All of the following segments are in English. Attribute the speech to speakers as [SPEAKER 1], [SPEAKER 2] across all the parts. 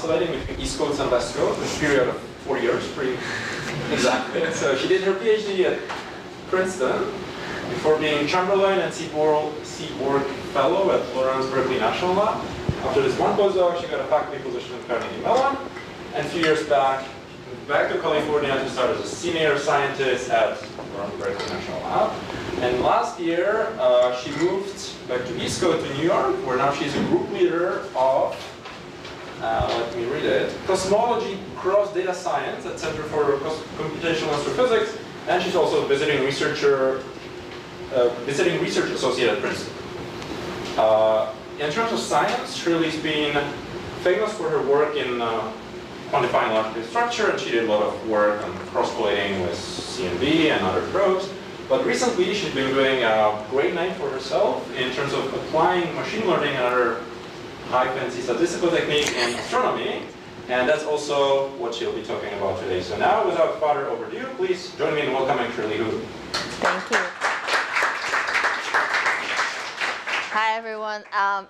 [SPEAKER 1] oscillating between East Coast and West Coast, a period of 4 years, pretty exactly. So she did her PhD at Princeton before being Chamberlain and Seaborg Fellow at Lawrence Berkeley National Lab. After this one postdoc, she got a faculty position at Carnegie Mellon, and a few years back, moved back to California to start as a senior scientist at Lawrence Berkeley National Lab. And last year, she moved back to East Coast to New York, where now she's a group leader of, let me read it, Cosmology Cross Data Science at Center for Computational Astrophysics, and she's also a visiting research associate at Princeton. In terms of science, Shirley's been famous for her work in quantifying electrical structure, and she did a lot of work on cross-collating with CMB and other probes. But recently, she's been doing a great name for herself in terms of applying machine learning and other high-fancy statistical technique in astronomy. And that's also what she'll be talking about today. So now, without further ado, please join me in welcoming Shirley Hu.
[SPEAKER 2] Thank you. Hi, everyone.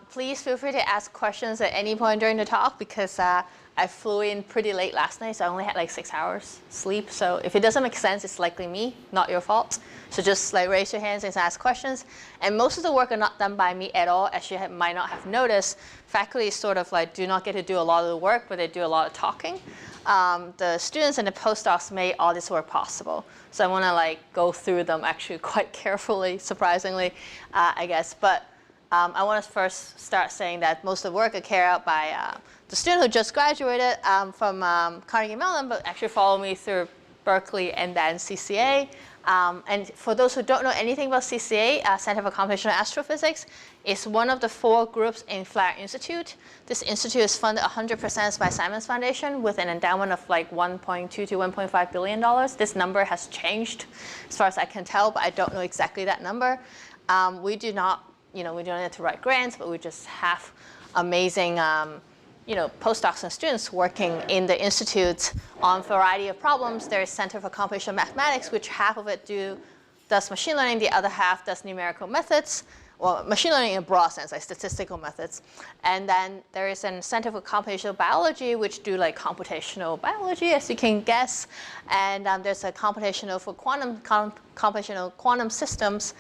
[SPEAKER 2] Please feel free to ask questions at any point during the talk, because I flew in pretty late last night, so I only had like 6 hours sleep. So if it doesn't make sense, it's likely me, not your fault. So just like raise your hands and ask questions. And most of the work are not done by me at all, as you might not have noticed. Faculty sort of like do not get to do a lot of the work, but they do a lot of talking. The students and the postdocs made all this work possible. So I want to like go through them actually quite carefully, surprisingly, I guess. But I want to first start saying that most of the work is carried out by the student who just graduated from Carnegie Mellon, but actually followed me through Berkeley and then CCA. And for those who don't know anything about CCA, Center for Computational Astrophysics is one of the 4 groups in Flatiron Institute. This institute is funded 100% by Simons Foundation with an endowment of like $1.2 to $1.5 billion. This number has changed as far as I can tell, but I don't know exactly that number. We do not have to write grants, but we just have amazing postdocs and students working in the institute on a variety of problems. There is Center for Computational Mathematics, which half of it does machine learning, the other half does numerical methods, well, machine learning in a broad sense, like statistical methods. And then there is a Center for Computational Biology, which do like computational biology, as you can guess. And there's a computational for computational quantum systems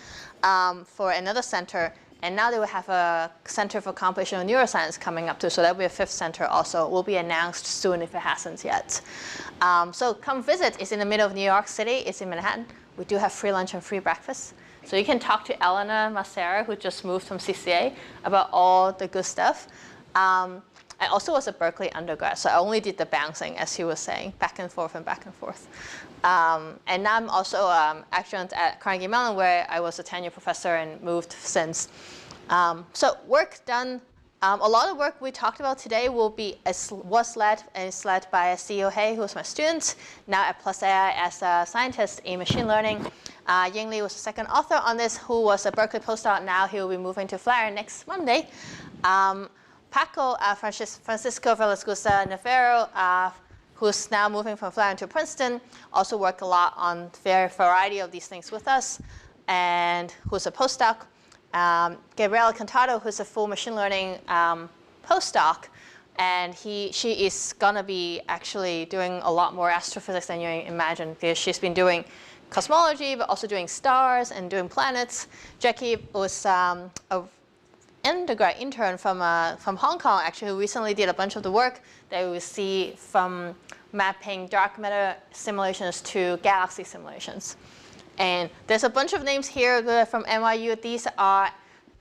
[SPEAKER 2] for another center. And now they will have a Center for Computational Neuroscience coming up too. So that will be a 5th center also. Will be announced soon if it hasn't yet. So come visit. It's in the middle of New York City. It's in Manhattan. We do have free lunch and free breakfast. So you can talk to Elena Macera, who just moved from CCA, about all the good stuff. I also was a Berkeley undergrad, so I only did the bouncing, as he was saying, back and forth and back and forth. And now I'm also adjunct at Carnegie Mellon, where I was a tenured professor and moved since. So work done. A lot of work we talked about today was led by CEO He, who was my student, now at Plus AI as a scientist in machine learning. Ying Li was the second author on this, who was a Berkeley postdoc. Now he will be moving to Flatiron next Monday. Paco Francisco Velasquez Navarro, who's now moving from Flatiron to Princeton, also worked a lot on a variety of these things with us, and who's a postdoc. Gabriela Cantado, who's a full machine learning postdoc, and she is gonna be actually doing a lot more astrophysics than you imagine, because she's been doing cosmology, but also doing stars and doing planets. Jackie was a undergrad intern from Hong Kong, actually, who recently did a bunch of the work that we see from mapping dark matter simulations to galaxy simulations. And there's a bunch of names here from NYU. These are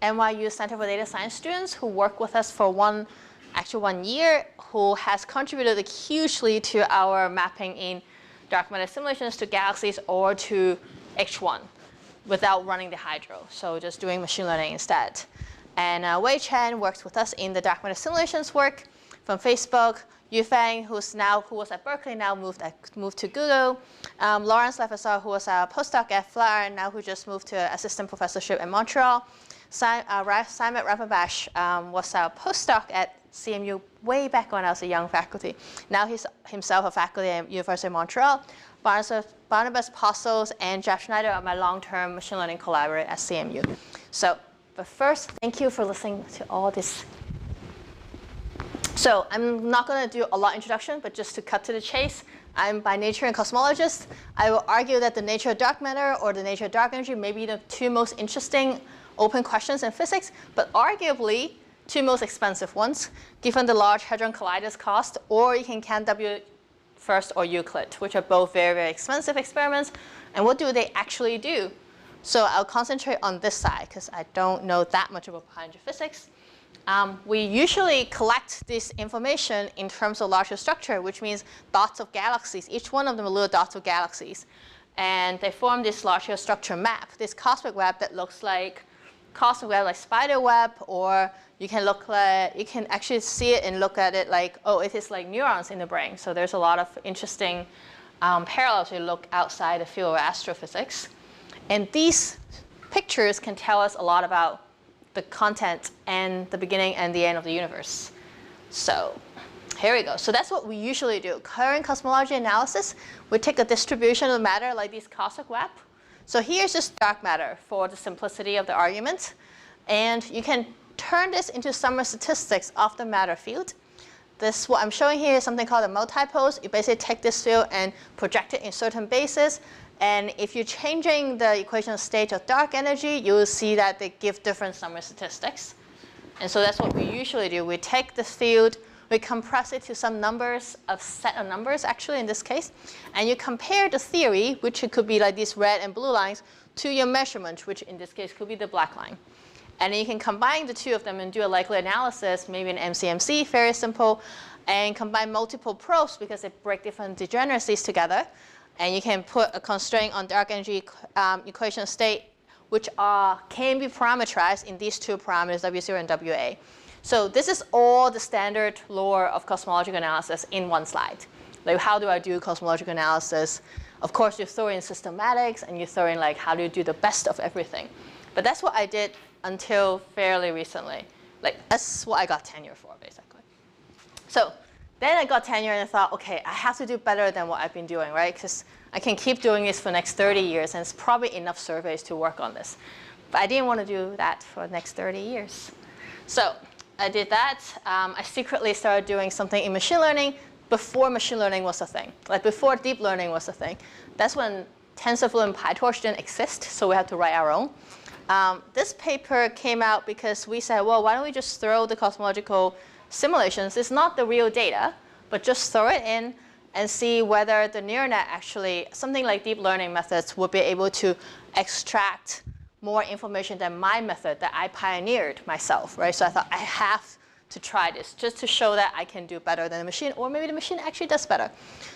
[SPEAKER 2] NYU Center for Data Science students who work with us for one year, who has contributed hugely to our mapping in dark matter simulations to galaxies or to H1 without running the hydro, so just doing machine learning instead. And Wei Chen works with us in the dark matter simulations work from Facebook. Yu Feng, who was at Berkeley, now moved to Google. Lawrence Levasseur, who was a postdoc at Flatiron, now who just moved to assistant professorship in Montreal. Simon Rapabash was a postdoc at CMU way back when I was a young faculty. Now he's himself a faculty at University of Montreal. Barnabas Postles and Jeff Schneider are my long-term machine learning collaborator at CMU. So, but first, thank you for listening to all this So I'm not going to do a lot of introduction, but just to cut to the chase, I'm by nature a cosmologist. I will argue that the nature of dark matter or the nature of dark energy may be the two most interesting open questions in physics, but arguably two most expensive ones, given the large hadron colliders cost, or you can count W first or Euclid, which are both very, very expensive experiments. And what do they actually do? So I'll concentrate on this side, because I don't know that much about behind physics. We usually collect this information in terms of larger structure, which means dots of galaxies. Each one of them are little dots of galaxies. And they form this larger structure map, this cosmic web that looks like cosmic web, like spider web, or you can actually see it and look at it like, oh, it is like neurons in the brain. So there's a lot of interesting parallels to look outside the field of astrophysics. And these pictures can tell us a lot about the content and the beginning and the end of the universe. So here we go. So that's what we usually do. Current cosmology analysis, we take a distribution of matter like this cosmic web. So here's just dark matter for the simplicity of the argument. And you can turn this into summary statistics of the matter field. This, what I'm showing here, is something called a multipose. You basically take this field and project it in certain bases. And if you're changing the equation of state of dark energy, you will see that they give different summary statistics. And so that's what we usually do. We take this field, we compress it to some numbers, a set of numbers actually in this case, and you compare the theory, which it could be like these red and blue lines, to your measurement, which in this case could be the black line. And then you can combine the two of them and do a likely analysis, maybe an MCMC, very simple, and combine multiple probes because they break different degeneracies together. And you can put a constraint on dark energy equation of state, which can be parameterized in these two parameters, W0 and WA. So this is all the standard lore of cosmological analysis in one slide. Like, how do I do cosmological analysis? Of course, you throw in systematics, and you throw in like, how do you do the best of everything? But that's what I did until fairly recently. Like, that's what I got tenure for, basically. So then I got tenure and I thought, OK, I have to do better than what I've been doing, right? Because I can keep doing this for the next 30 years, and it's probably enough surveys to work on this. But I didn't want to do that for the next 30 years. So I did that. I secretly started doing something in machine learning before machine learning was a thing, like before deep learning was a thing. That's when TensorFlow and PyTorch didn't exist, so we had to write our own. This paper came out because we said, well, why don't we just throw the cosmological simulations? It's not the real data, but just throw it in and see whether the neural net actually, something like deep learning methods, would be able to extract more information than my method that I pioneered myself, right? So I thought I have to try this just to show that I can do better than the machine, or maybe the machine actually does better.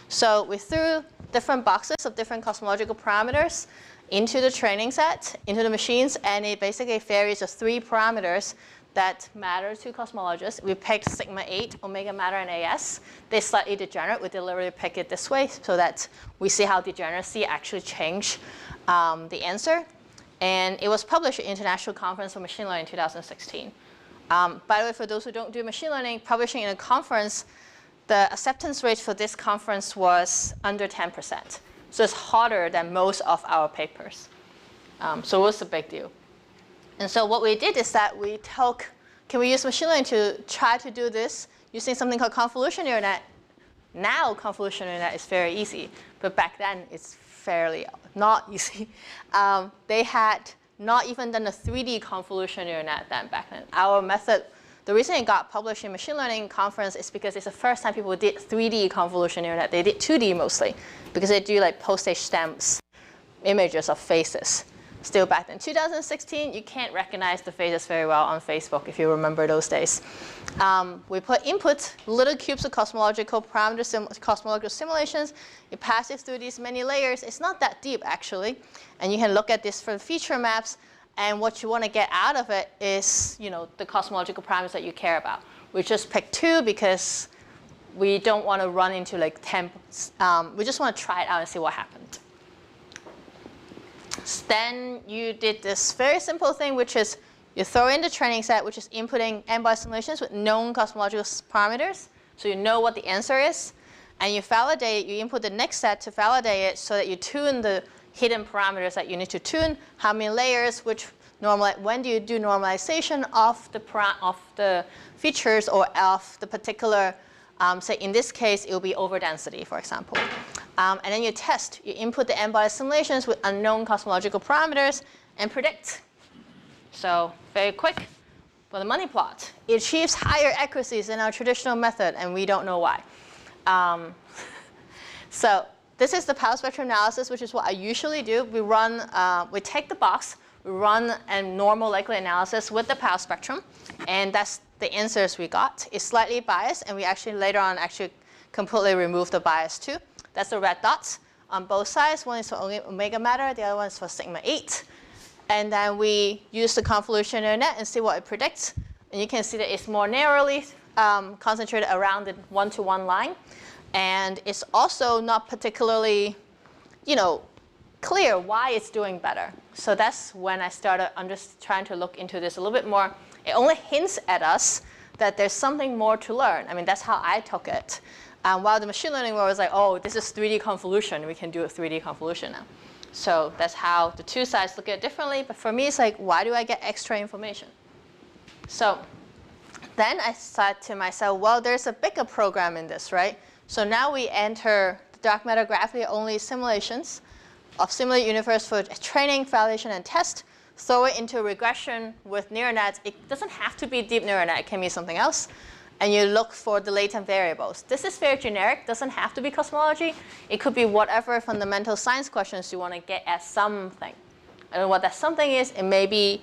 [SPEAKER 2] So we threw different boxes of different cosmological parameters into the training set, into the machines, and it basically varies of 3 parameters that matter to cosmologists. We picked sigma 8, omega matter, and AS. They're slightly degenerate. We deliberately pick it this way so that we see how degeneracy actually change the answer. And it was published at International Conference for Machine Learning in 2016. By the way, for those who don't do machine learning, publishing in a conference, the acceptance rate for this conference was under 10%. So it's harder than most of our papers. So it was a big deal. And so what we did is that we took, can we use machine learning to try to do this using something called convolutional neural net? Now convolutional neural net is very easy, but back then it's fairly not easy. They had not even done a 3D convolutional neural net then back then. Our method, the reason it got published in machine learning conference is because it's the first time people did 3D convolutional neural net. They did 2D mostly because they do like postage stamps, images of faces. Still back then. 2016, you can't recognize the faces very well on Facebook if you remember those days. We put input, little cubes of cosmological parameters, cosmological simulations. You pass it through these many layers. It's not that deep, actually. And you can look at this for feature maps. And what you want to get out of it is, the cosmological parameters that you care about. We just picked 2 because we don't want to run into like 10. We just want to try it out and see what happened. Then you did this very simple thing, which is you throw in the training set, which is inputting n-bar simulations with known cosmological parameters. So you know what the answer is. And you validate it. You input the next set to validate it so that you tune the hidden parameters that you need to tune, how many layers, which when do you do normalization of the features or of the particular, say in this case, it will be over density, for example. And then you test. You input the n-body simulations with unknown cosmological parameters and predict. So very quick for the money plot. It achieves higher accuracies than our traditional method, and we don't know why. So this is the power spectrum analysis, which is what I usually do. We take the box, we run a normal likely analysis with the power spectrum, and that's the answers we got. It's slightly biased, and we actually later on completely remove the bias too. That's the red dots on both sides. One is for omega matter, the other one is for sigma 8. And then we use the convolution neural net and see what it predicts. And you can see that it's more narrowly concentrated around the 1-to-1 line. And it's also not particularly, clear why it's doing better. So that's when I started trying to look into this a little bit more. It only hints at us that there's something more to learn. I mean, that's how I took it. While the machine learning world was like, oh, this is 3D convolution. We can do a 3D convolution now. So that's how the two sides look at it differently. But for me, it's like, why do I get extra information? So then I said to myself, well, there's a bigger program in this, right? So now we enter the dark matter gravity only simulations of simulated universe for training, validation, and test. Throw it into regression with neural nets. It doesn't have to be deep neural net. It can be something else. And you look for the latent variables. This is very generic. Doesn't have to be cosmology. It could be whatever fundamental science questions you want to get at something. And what that something is, it may be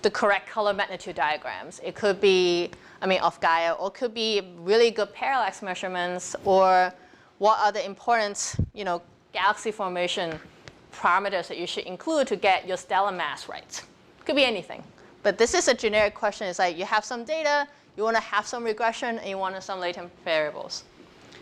[SPEAKER 2] the correct color magnitude diagrams. It could be, of Gaia, or it could be really good parallax measurements, or what are the important, galaxy formation parameters that you should include to get your stellar mass right. It could be anything. But this is a generic question. It's like you have some data, you want to have some regression, and you want some latent variables.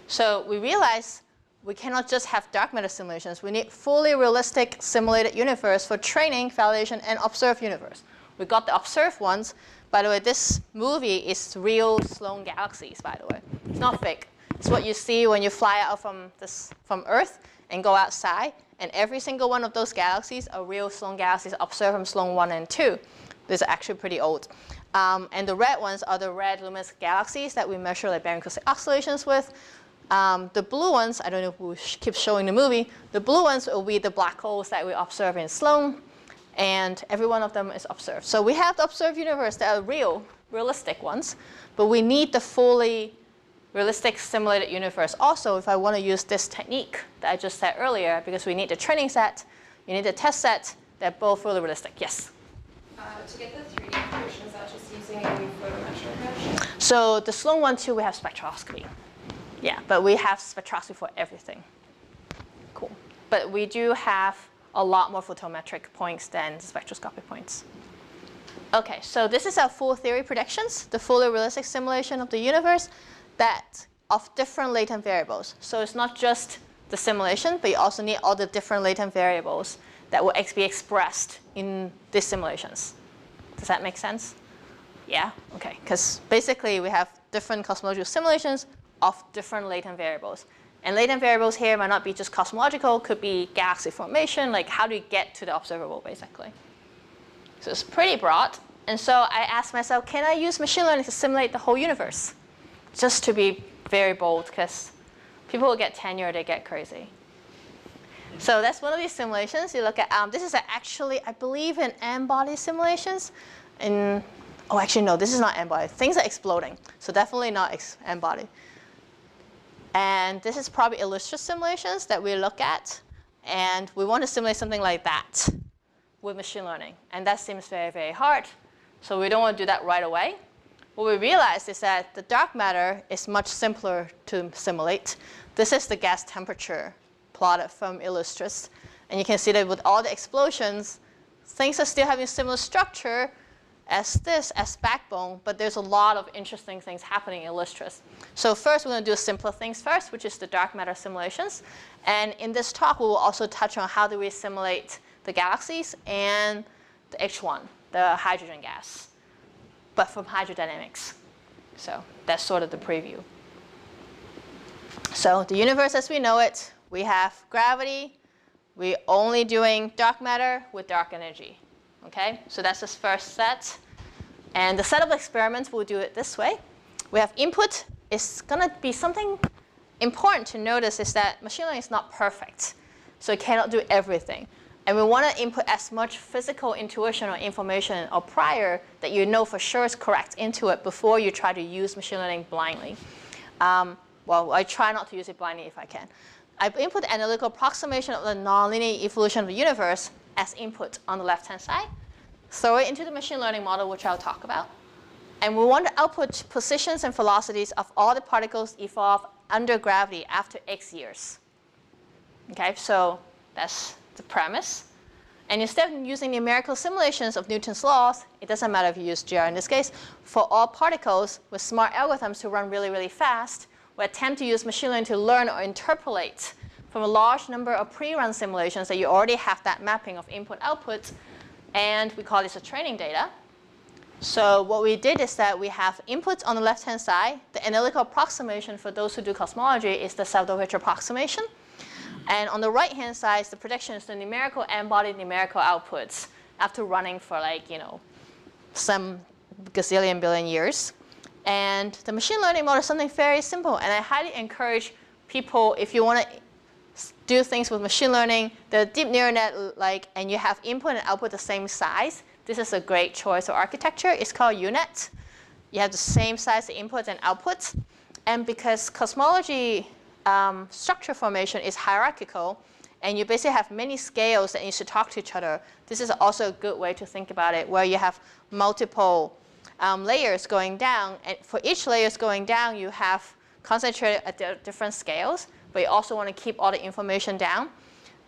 [SPEAKER 2] So we realized we cannot just have dark matter simulations. We need fully realistic simulated universe for training, validation, and observed universe. We got the observed ones. By the way, this movie is real Sloan galaxies, by the way. It's not fake. It's what you see when you fly out from Earth and go outside. And every single one of those galaxies are real Sloan galaxies observed from Sloan 1 and 2. These are actually pretty old. And the red ones are the red luminous galaxies that we measure like baryon acoustic oscillations with. The blue ones, I don't know who keeps showing the movie, the blue ones will be the black holes that we observe in Sloan. And every one of them is observed. So we have the observed universe that are realistic ones. But we need the fully realistic simulated universe also if I want to use this technique that I just said earlier, because we need the training set, you need the test set, they're both fully realistic. Yes?
[SPEAKER 3] To get the 3D information, is that just using a photometric approach?
[SPEAKER 2] So the Sloan 1-2, we have spectroscopy. Yeah, but we have spectroscopy for everything. Cool. But we do have a lot more photometric points than the spectroscopic points. OK, so this is our full theory predictions, the fully realistic simulation of the universe that of different latent variables. So it's not just the simulation, but you also need all the different latent variables that will be expressed in these simulations. Does that make sense? Yeah? OK, because basically we have different cosmological simulations of different latent variables. And latent variables here might not be just cosmological, could be galaxy formation, like how do you get to the observable, basically. So it's pretty broad. And so I asked myself, can I use machine learning to simulate the whole universe? Just to be very bold, because people will get tenure, they get crazy. So that's one of these simulations. You look at, this is actually, I believe, in n-body simulations. Oh, actually, no, this is not n-body. Things are exploding, so definitely not n-body. And this is probably illustrative simulations that we look at. And we want to simulate something like that with machine learning. And that seems very, very hard. So we don't want to do that right away. What we realized is that the dark matter is much simpler to simulate. This is the gas temperature plotted from Illustris. And you can see that with all the explosions, things are still having similar structure as backbone, but there's a lot of interesting things happening in Illustris. So first, we're going to do simpler things first, which is the dark matter simulations. And in this talk, we will also touch on how do we simulate the galaxies and the H1, the hydrogen gas, but from hydrodynamics. So that's sort of the preview. So the universe as we know it, we have gravity. We're only doing dark matter with dark energy. Okay, so that's the first set. And the set of experiments, we'll do it this way. We have input. It's going to be something important to notice is that machine learning is not perfect. So it cannot do everything. And we want to input as much physical intuition or information or prior that you know for sure is correct into it before you try to use machine learning blindly. Well, I try not to use it blindly if I can. I input the analytical approximation of the nonlinear evolution of the universe as input on the left-hand side. Throw it into the machine learning model, which I'll talk about. And we want to output positions and velocities of all the particles evolved under gravity after X years. Okay, so that's the premise. And instead of using numerical simulations of Newton's laws, it doesn't matter if you use GR in this case, for all particles with smart algorithms to run really, really fast, we attempt to use machine learning to learn or interpolate from a large number of pre-run simulations that you already have that mapping of input-output, and we call this a training data. So what we did is that we have inputs on the left-hand side. The analytical approximation for those who do cosmology is the Salvador approximation. And on the right-hand side is the prediction is the numerical embodied numerical outputs after running for like, you know, some gazillion billion years. And the machine learning model is something very simple. And I highly encourage people, if you want to do things with machine learning, the deep neural net, and you have input and output the same size, this is a great choice of architecture. It's called UNet. You have the same size inputs and outputs. And because cosmology structure formation is hierarchical, and you basically have many scales that need to talk to each other, this is also a good way to think about it, where you have multiple layers going down. And for each layers going down, you have concentrated at different scales, but you also want to keep all the information down.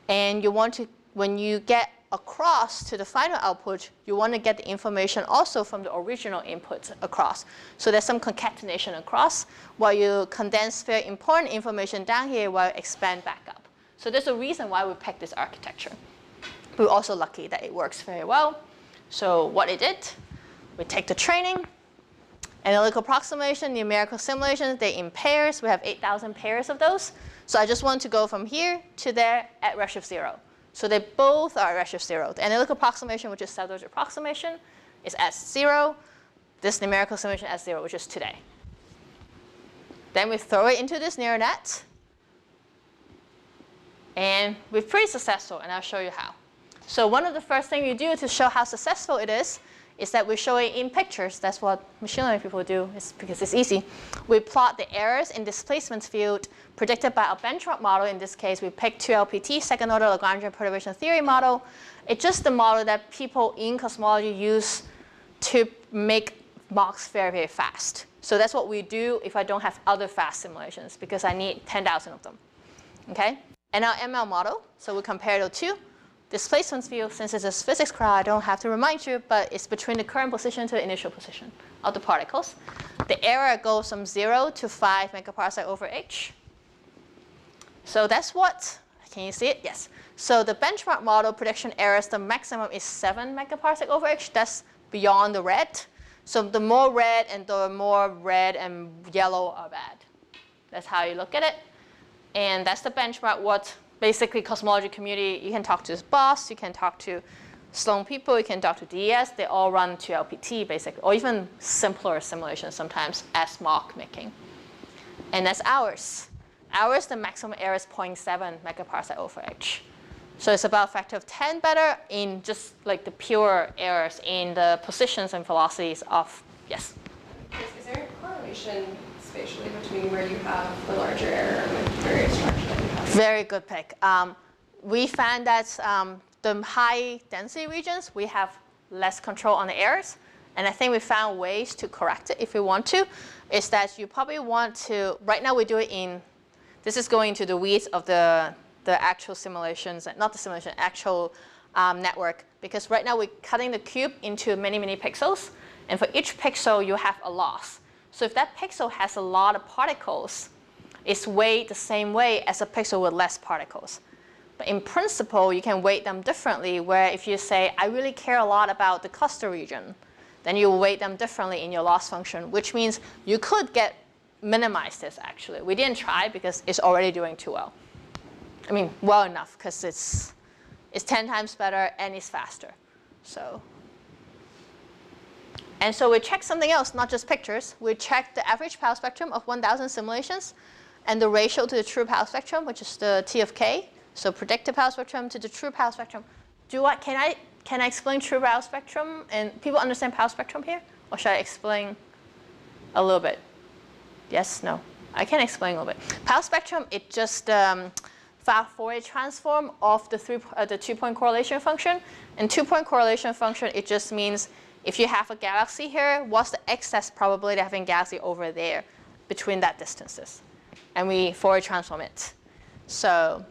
[SPEAKER 2] And you want to, when you get across to the final output, you want to get the information also from the original input across. So there's some concatenation across, while you condense very important information down here while you expand back up. So there's a reason why we picked this architecture. We're also lucky that it works very well. So what it did, we take the training, analytical approximation, numerical simulations, they're in pairs. We have 8,000 pairs of those. So I just want to go from here to there at redshift 0. So they both are at redshift 0. The analytical approximation, which is Salvador's approximation, is at 0. This numerical simulation at 0, which is today. Then we throw it into this neural net. And we're pretty successful, and I'll show you how. So one of the first things you do to show how successful it is that we show it in pictures. That's what machine learning people do, because it's easy. We plot the errors in displacement field predicted by a benchmark model. In this case, we picked 2LPT, second order Lagrangian perturbation theory model. It's just the model that people in cosmology use to make mocks very, very fast. So that's what we do if I don't have other fast simulations, because I need 10,000 of them. Okay? And our ML model, so we compare the two. Displacement field, since it's a physics crowd, I don't have to remind you, but it's between the current position to the initial position of the particles. The error goes from 0 to 5 megaparsec over h. So that's what, can you see it? Yes. So the benchmark model prediction errors, the maximum is 7 megaparsec over h. That's beyond the red. So the more red and yellow are bad. That's how you look at it. And that's the benchmark. What basically cosmology community, you can talk to BOSS, you can talk to Sloan people, you can talk to DES. They all run 2LPT basically, or even simpler simulations sometimes as mock making. And that's ours. Ours, the maximum error is 0.7 megaparsec over h. So it's about a factor of 10 better in just like the pure errors in the positions and velocities of, yes?
[SPEAKER 3] Is there a correlation spatially between where you have the larger error and the various structure that you have?
[SPEAKER 2] Very good pick. We found that the high density regions, we have less control on the errors. And I think we found ways to correct it if we want to. Is that you probably want to, right now we do it in, this is going into the weeds of the actual simulations, not the simulation, actual network. Because right now we're cutting the cube into many, many pixels. And for each pixel, you have a loss. So if that pixel has a lot of particles, it's weighed the same way as a pixel with less particles. But in principle, you can weight them differently, where if you say, I really care a lot about the cluster region, then you weight them differently in your loss function, which means you could minimize this actually. We didn't try because it's already doing too well. I mean, well enough, because it's 10 times better and it's faster. So And so we checked something else, not just pictures. We checked the average power spectrum of 1,000 simulations and the ratio to the true power spectrum, which is the T of K. So predicted power spectrum to the true power spectrum. Can I explain true power spectrum? And people understand power spectrum here? Or should I explain a little bit? Yes, no? I can explain a little bit. Power spectrum, it just Fourier transform of the 2-point correlation function. And 2-point correlation function, it just means if you have a galaxy here, what's the excess probability of having a galaxy over there between that distances? And we Fourier transform it. So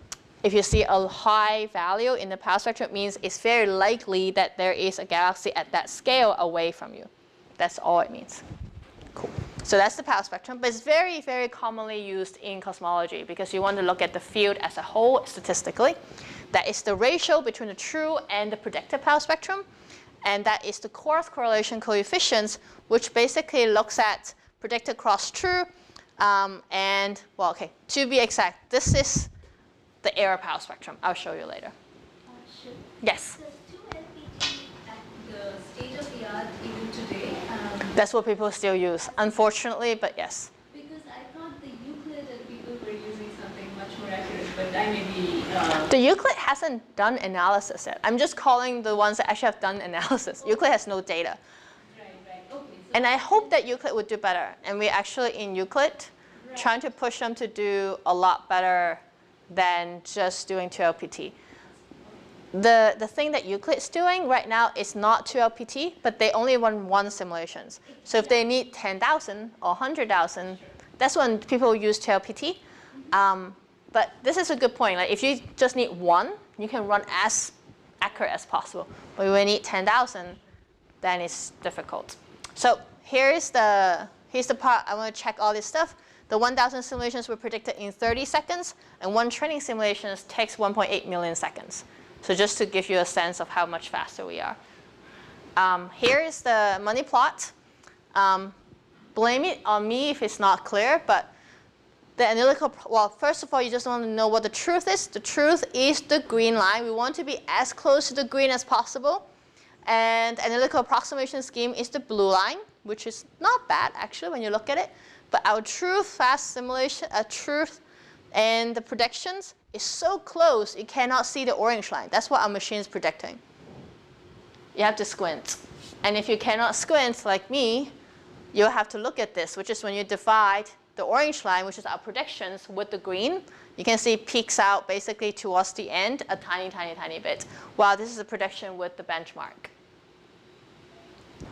[SPEAKER 2] if you see a high value in the power spectrum, it means it's very likely that there is a galaxy at that scale away from you. That's all it means. Cool. So that's the power spectrum, but it's very, very commonly used in cosmology because you want to look at the field as a whole statistically. That is the ratio between the true and the predicted power spectrum. And that is the cross correlation coefficients, which basically looks at predicted cross true. And, well, OK, to be exact, this is the error power spectrum. I'll show you later.
[SPEAKER 4] Sure.
[SPEAKER 2] Yes?
[SPEAKER 4] Does 2 LPT at the state of the art even today?
[SPEAKER 2] That's what people still use, unfortunately, but yes.
[SPEAKER 4] Because I thought the Euclid and people were using something much more accurate, but I may be...
[SPEAKER 2] The Euclid hasn't done analysis yet. I'm just calling the ones that actually have done analysis. Euclid has no data.
[SPEAKER 4] Right. Okay. So
[SPEAKER 2] And I hope that Euclid would do better. And we actually, in Euclid, trying to push them to do a lot better than just doing 2LPT. The thing that Euclid's doing right now is not 2LPT, but they only run 1 simulations. So if they need 10,000 or 100,000, that's when people use 2LPT. But this is a good point. Like if you just need 1, you can run as accurate as possible. But when you need 10,000, then it's difficult. So here's the part I want to check all this stuff. The 1,000 simulations were predicted in 30 seconds, and 1 training simulation takes 1.8 million seconds. So just to give you a sense of how much faster we are. Here is the money plot. Blame it on me if it's not clear, but the analytical, well, first of all, you just want to know what the truth is. The truth is the green line. We want to be as close to the green as possible. And analytical approximation scheme is the blue line, which is not bad, actually, when you look at it. But our true fast simulation, truth and the predictions is so close, you cannot see the orange line. That's what our machine is predicting. You have to squint. And if you cannot squint, like me, you'll have to look at this, which is when you divide the orange line, which is our predictions, with the green. You can see it peaks out basically towards the end a tiny, tiny, tiny bit. While this is a prediction with the benchmark.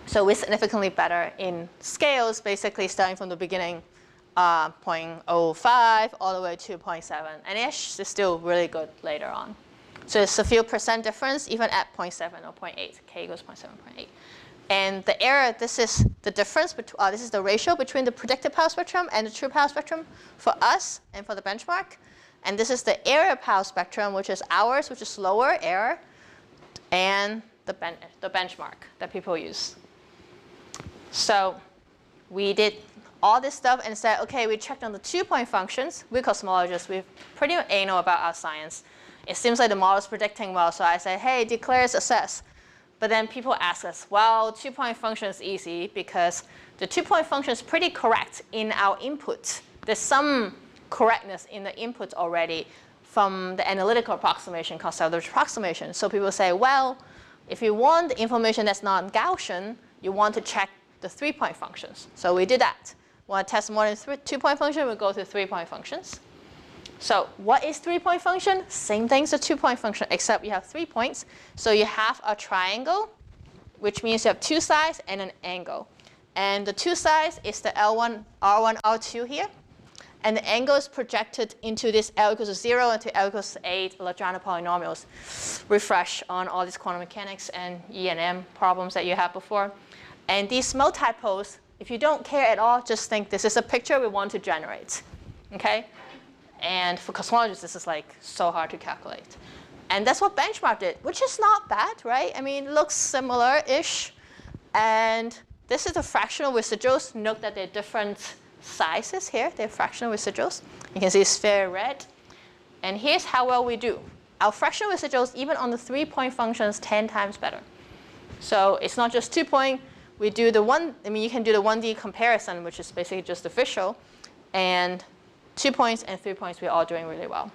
[SPEAKER 2] So we're significantly better in scales, basically starting from the beginning, 0.05 all the way to 0.7. And it's still really good later on. So it's a few % difference, even at 0.7 or 0.8. K goes 0.7, 0.8. And the error, this is the difference, this is the ratio between the predicted power spectrum and the true power spectrum for us and for the benchmark. And this is the error power spectrum, which is ours, which is lower error, and the benchmark that people use. So we did all this stuff and said, OK, we checked on the 2-point functions. We're cosmologists. We're pretty anal about our science. It seems like the model is predicting well. So I say, hey, declare success. But then people ask us, well, 2-point function is easy because the 2-point function is pretty correct in our input. There's some correctness in the input already from the analytical approximation called salvage approximation. So people say, well, if you want the information that's non-Gaussian, you want to check the 3-point functions. So we did that. Want to test more than 2-point function, we go to 3-point functions. So what is 3-point function? Same thing as a 2-point function, except you have 3 points. So you have a triangle, which means you have 2 sides and an angle. And the 2 sides is the L1, R1, R2 here. And the angle is projected into this L equals to 0 and to L equals to 8 Lagrange polynomials. Refresh on all these quantum mechanics and E&M problems that you had before. And these multiples, if you don't care at all, just think this is a picture we want to generate. Okay? And for cosmologists, this is like so hard to calculate. And that's what benchmark did, which is not bad, right? I mean, it looks similar-ish. And this is the fractional residuals. Note that they're different sizes here. They're fractional residuals. You can see it's very red. And here's how well we do. Our fractional residuals, even on the 3-point functions, 10 times better. So it's not just 2-point. we do the you can do the 1D comparison, which is basically just the visual, and 2 points and 3 points, we're all doing really well.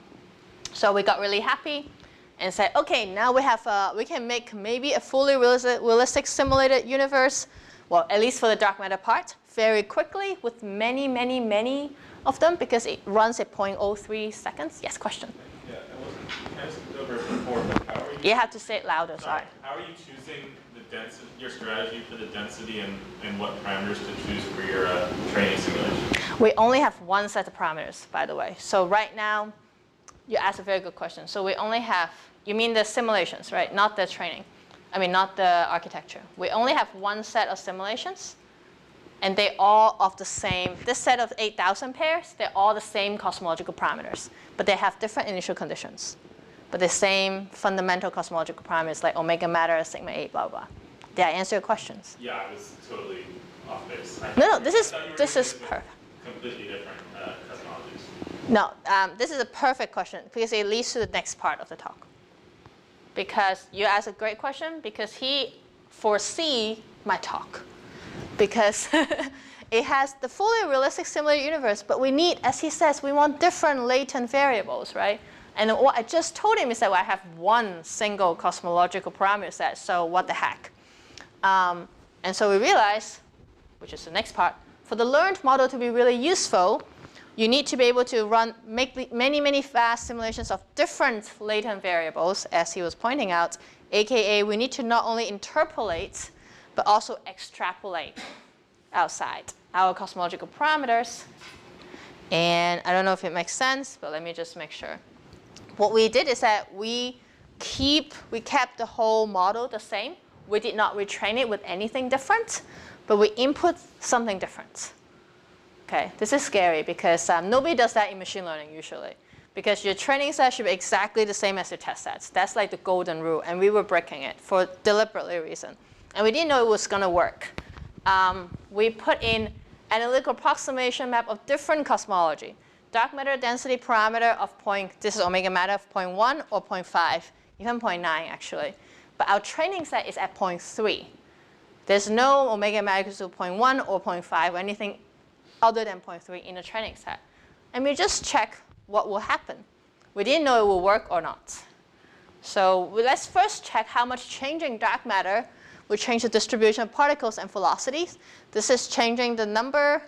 [SPEAKER 2] So we got really happy and said, okay, now we can make maybe a fully realistic simulated universe, well, at least for the dark matter part, very quickly with many, many, many of them because it runs at 0.03 seconds. Yes, question?
[SPEAKER 5] Yeah, I wasn't kind of skipped over it before, but how are you?
[SPEAKER 2] You have to say it louder, sorry.
[SPEAKER 5] How are you choosing the density, your strategy for the density and what parameters to choose for your training simulation?
[SPEAKER 2] We only have one set of parameters, by the way. So right now, you asked a very good question. So we only have, you mean the simulations, right? Not the training. I mean, not the architecture. We only have one set of simulations, and they all of the same, this set of 8,000 pairs, they're all the same cosmological parameters, but they have different initial conditions. But the same fundamental cosmological parameters like omega matter, sigma 8, blah, blah. Did I answer your questions?
[SPEAKER 5] Yeah, I was totally off base.
[SPEAKER 2] No, this is perfect.
[SPEAKER 5] Completely different cosmologies.
[SPEAKER 2] No, this is a perfect question because it leads to the next part of the talk. Because you asked a great question because he foresee my talk. Because it has the fully realistic simulated universe, but we need, as he says, we want different latent variables, right? And what I just told him is that I have one single cosmological parameter set, so what the heck? And so we realized, which is the next part, for the learned model to be really useful, you need to be able to make many, many fast simulations of different latent variables, as he was pointing out, aka we need to not only interpolate, but also extrapolate outside our cosmological parameters. And I don't know if it makes sense, but let me just make sure. What we did is that we kept the whole model the same. We did not retrain it with anything different, but we input something different. Okay, this is scary because nobody does that in machine learning usually. Because your training set should be exactly the same as your test sets. That's like the golden rule, and we were breaking it for deliberately reason. And we didn't know it was going to work. We put in analytical approximation map of different cosmology. Dark matter density parameter of this is omega matter of 0.1 or 0.5, even 0.9 actually. But our training set is at 0.3. There's no omega matter equals to 0.1 or 0.5 or anything other than 0.3 in the training set. And we just check what will happen. We didn't know it will work or not. So let's first check how much changing dark matter will change the distribution of particles and velocities. This is changing the number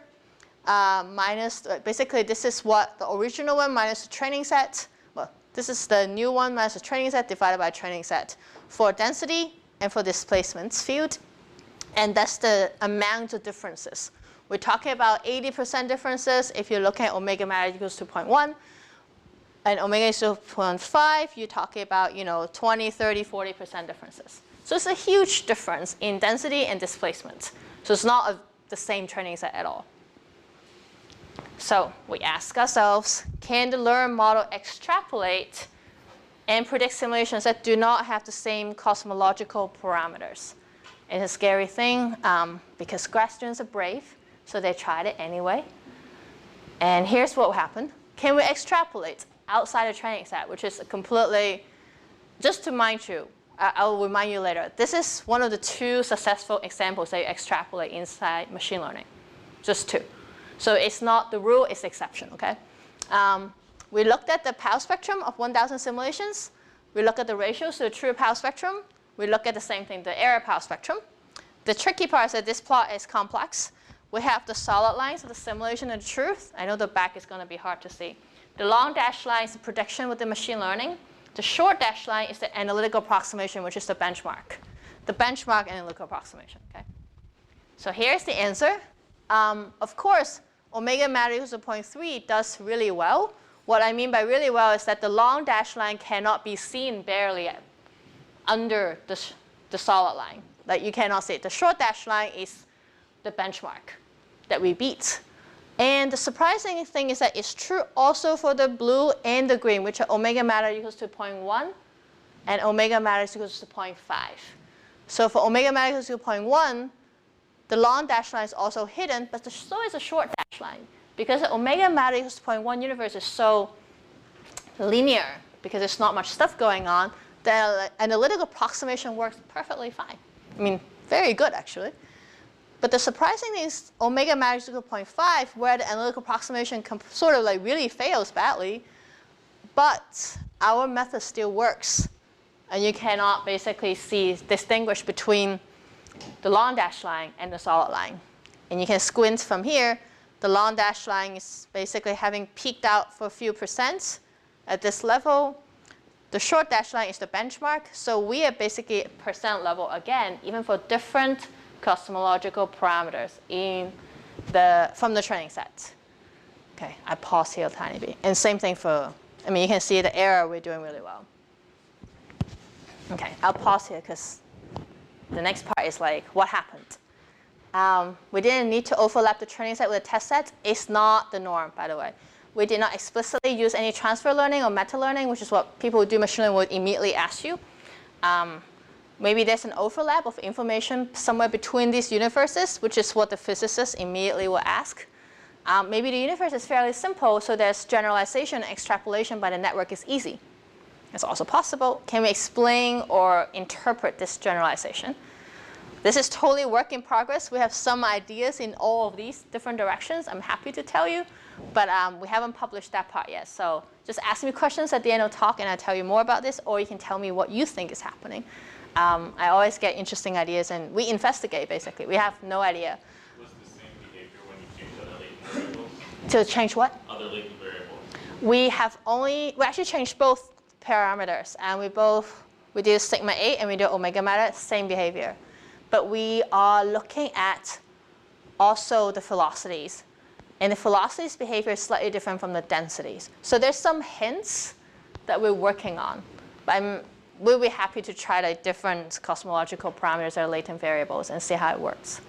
[SPEAKER 2] minus, basically this is what the original one minus the training set. Well, this is the new one minus the training set divided by training set for density and for displacement field. And that's the amount of differences. We're talking about 80% differences if you're looking at omega matter equals to 0.1. And omega is to 0.5, you're talking about 20, 30, 40% differences. So it's a huge difference in density and displacement. So it's not the same training set at all. So we ask ourselves, can the learned model extrapolate and predict simulations that do not have the same cosmological parameters? It's a scary thing because grad students are brave, so they tried it anyway. And here's what happened. Can we extrapolate outside the training set, which is completely, just to remind you, I'll remind you later, this is one of the 2 successful examples that you extrapolate inside machine learning, just 2. So it's not the rule, it's the exception, okay? We looked at the power spectrum of 1,000 simulations. We look at the ratios to the true power spectrum. We look at the same thing, the error power spectrum. The tricky part is that this plot is complex. We have the solid lines of the simulation and the truth. I know the back is going to be hard to see. The long dashed line is the prediction with the machine learning. The short dashed line is the analytical approximation, which is the benchmark. The benchmark analytical approximation, okay? So here's the answer. Of course, omega matter equals to 0.3 does really well. What I mean by really well is that the long dashed line cannot be seen barely under the solid line. Like you cannot see it. The short dashed line is the benchmark that we beat. And the surprising thing is that it's true also for the blue and the green, which are omega matter equals to 0.1 and omega matter equals to 0.5. So for omega matter equals to 0.1, the long dashed line is also hidden, but so is the short dashed line. Because the omega matter equals to 0.1 universe is so linear, because there's not much stuff going on, the analytical approximation works perfectly fine. I mean, very good, actually. But the surprising thing is omega matter is equal to 0.5, where the analytical approximation sort of like really fails badly. But our method still works. And you cannot basically distinguish between the long dashed line and the solid line. And you can squint from here. The long dashed line is basically having peaked out for a few percent at this level. The short dashed line is the benchmark. So we are basically percent level again, even for different cosmological parameters from the training set. Okay, I pause here a tiny bit. And same thing for, I mean, you can see the error, we're doing really well. Okay, I'll pause here because the next part is like, what happened? We didn't need to overlap the training set with the test set. It's not the norm, by the way. We did not explicitly use any transfer learning or meta-learning, which is what people who do machine learning would immediately ask you. Maybe there's an overlap of information somewhere between these universes, which is what the physicists immediately will ask. Maybe the universe is fairly simple, so there's generalization and extrapolation by the network is easy. It's also possible. Can we explain or interpret this generalization? This is totally work in progress. We have some ideas in all of these different directions. I'm happy to tell you, but we haven't published that part yet. So just ask me questions at the end of the talk, and I'll tell you more about this, or you can tell me what you think is happening. I always get interesting ideas, and we investigate, basically. We have no idea.
[SPEAKER 5] Was the same behavior when you changed other latent variables?
[SPEAKER 2] To change what?
[SPEAKER 5] Other latent variables.
[SPEAKER 2] We actually changed both parameters, and we do sigma 8 and we do omega matter, same behavior. But we are looking at also the velocities. And the velocities behavior is slightly different from the densities. So there's some hints that we're working on. But we'll be happy to try like different cosmological parameters or latent variables and see how it works.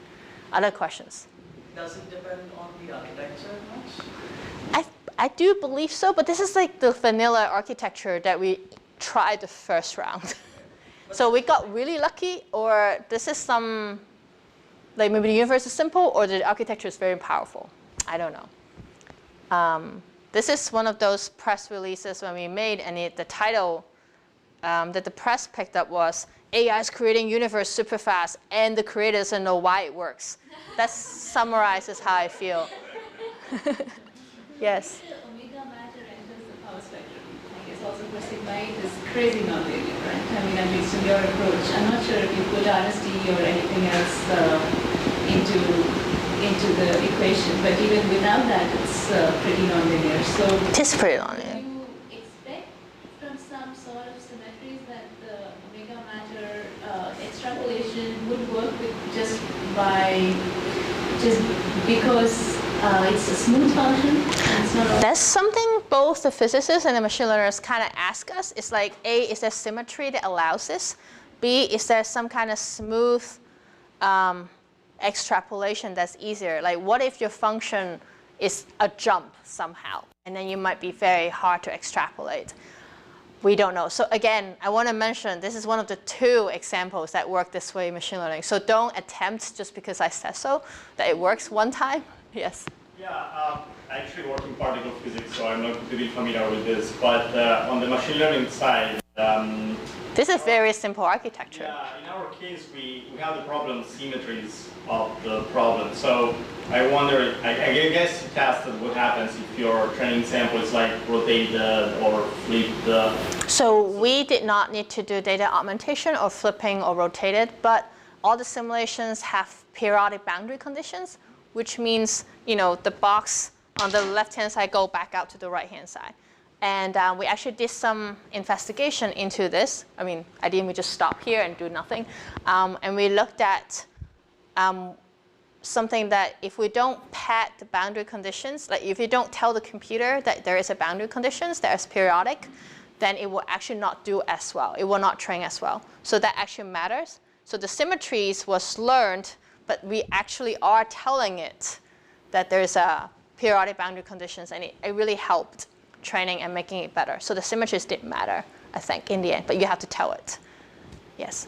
[SPEAKER 2] Other questions?
[SPEAKER 6] Does it depend on the architecture much?
[SPEAKER 2] I do believe so, but this is like the vanilla architecture that we tried the first round. So we got really lucky, or this is some, like maybe the universe is simple, or the architecture is very powerful. I don't know. This is one of those press releases when we made, and the title that the press picked up was, AI is creating universe super fast, and the creator doesn't know why it works. That summarizes how I feel. Yes?
[SPEAKER 4] Omega matter enters the power spectrum. I guess also for sigma 8 is crazy nonlinear, right? I mean, at least in your approach. I'm not sure if you put RST or anything else into the equation, but even without that, it's pretty nonlinear. So
[SPEAKER 2] It is pretty nonlinear.
[SPEAKER 4] do you expect from some sort of symmetries that the omega matter extrapolation would work just because it's a smooth function? It's not
[SPEAKER 2] That's something both the physicists and the machine learners kind of ask us. It's like, A, is there symmetry that allows this? B, is there some kind of smooth extrapolation that's easier? Like, what if your function is a jump somehow? And then you might be very hard to extrapolate. We don't know. So again, I want to mention this is one of the 2 examples that work this way in machine learning. So don't attempt just because I said so that it works one time. Yes?
[SPEAKER 7] Yeah, I actually work in particle physics, so I'm not completely familiar with this. But on the machine learning side,
[SPEAKER 2] This is very simple architecture.
[SPEAKER 7] yeah, in our case, we have the problem symmetries of the problem. So I wonder, I guess you tested what happens if your training sample is like rotated or flipped.
[SPEAKER 2] So we did not need to do data augmentation or flipping or rotated, but all the simulations have periodic boundary conditions, which means, the box on the left-hand side go back out to the right-hand side. And we actually did some investigation into this. I mean, ideally we just stop here and do nothing. And we looked at something that if we don't pad the boundary conditions, like if you don't tell the computer that there is a boundary conditions that is periodic, then it will actually not do as well. It will not train as well. So that actually matters. So the symmetries was learned, but we actually are telling it that there's a periodic boundary conditions, and it really helped training and making it better. So the symmetries did matter, I think, in the end, but you have to tell it. Yes.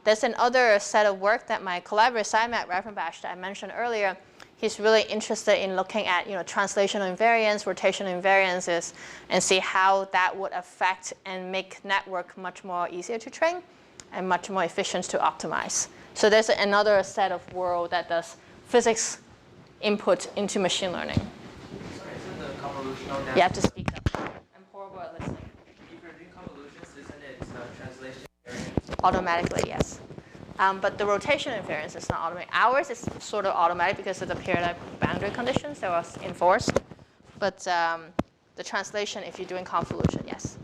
[SPEAKER 2] There's another set of work that my collaborator, Simak Ravenbash, that I mentioned earlier, he's really interested in looking at translational invariance, rotational invariances, and see how that would affect and make network much more easier to train and much more efficient to optimize. So there's another set of world that does physics input into machine learning.
[SPEAKER 6] Sorry, isn't the convolutional now?
[SPEAKER 2] You have to speak up. I'm horrible at listening.
[SPEAKER 6] If you're doing convolutions, isn't it translation variance?
[SPEAKER 2] Automatically, yes. But the rotation invariance is not automatic. Ours is sort of automatic because of the periodic boundary conditions that was enforced. But the translation, if you're doing convolution, yes.